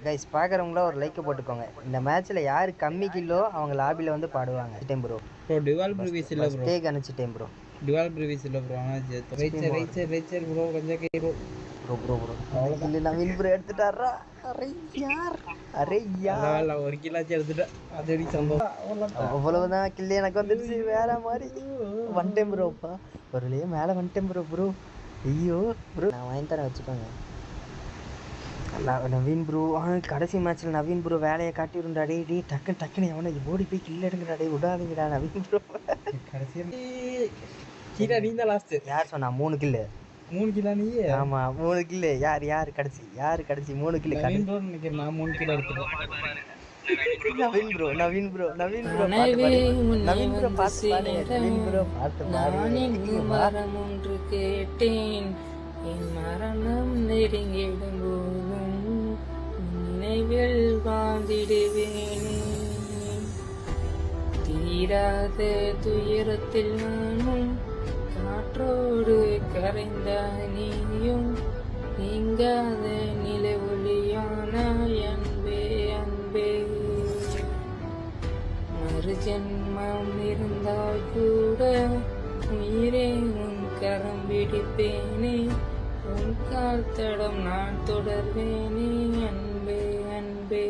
Guys பார்க்குறவங்கள ஒரு like போட்டுக்கோங்க. இந்த மேட்ச்சில் யார் கம்மி கில்லோ அவங்க லாபியில் வந்து பாடுவாங்க. டைம் ப்ரோ டிவால் ப்ரிவிஸ் இல்லை ப்ரோ. டேக் அனுப்பிச்சிட்டேன் ப்ரோ. டிவால் ப்ரிவிஸ் இல்லை ப்ரோ. ஆனால் ரைச்சர் ப்ரோ கொஞ்சம் கை ப்ரோ அவ்வளோ நவீன் ப்ரோ எடுத்துட்டாரா. அரே யார் ஒரு கிலாச்சும் எடுத்துட்டேன். அது எப்படி சம்பவம் அவ்வளவுதான் கில்லு எனக்கு வந்துடுச்சு. வேற மாதிரி வந்துட்டேன் ப்ரோப்பா. ஒருலையே மேலே வந்துட்டேன் ப்ரோ. ஐயோ ப்ரோ நான் வாங்கி தரேன் வச்சுக்கோங்க. நவீன் ப்ரோ கடைசி மேட்ச்சில் நவீன் ப்ரோ வேலையை காட்டிடும்டா. டே டக்குன்னு எவனை ஓடி போய் கில்ல எடுங்கடா. டே விடாதீங்கடா நவீன் ப்ரோ. கீழே நீ தான் லாஸ்ட். யார் சொன்னா 3 கில்லு? 3 கிலோ நீ? ஆமா 3 கில்லு. யார் கடைசி 3 கில்லு? நவீன் ப்ரோ நினைக்கிறேன். நான் 3 கிலோ எடுத்துட்டேன். நவீன் ப்ரோ பாட்டு மரம் ஒன்று கேட்டேன். என் மரணம் நெருங்கிடும் போதும் நினைவில் வாழ்ந்திடுவேனே. தீராத துயரத்தில் நானும் காற்றோடு கரைந்த நீயும் நீங்காத நிலை ஒளியான அன்பே. மறு ஜென்மம் இருந்தால் கூட உயிரே உன் கரம் பிடிப்பேனே. உன் கால் தடம் நான் தொடர்வேனே அன்பே.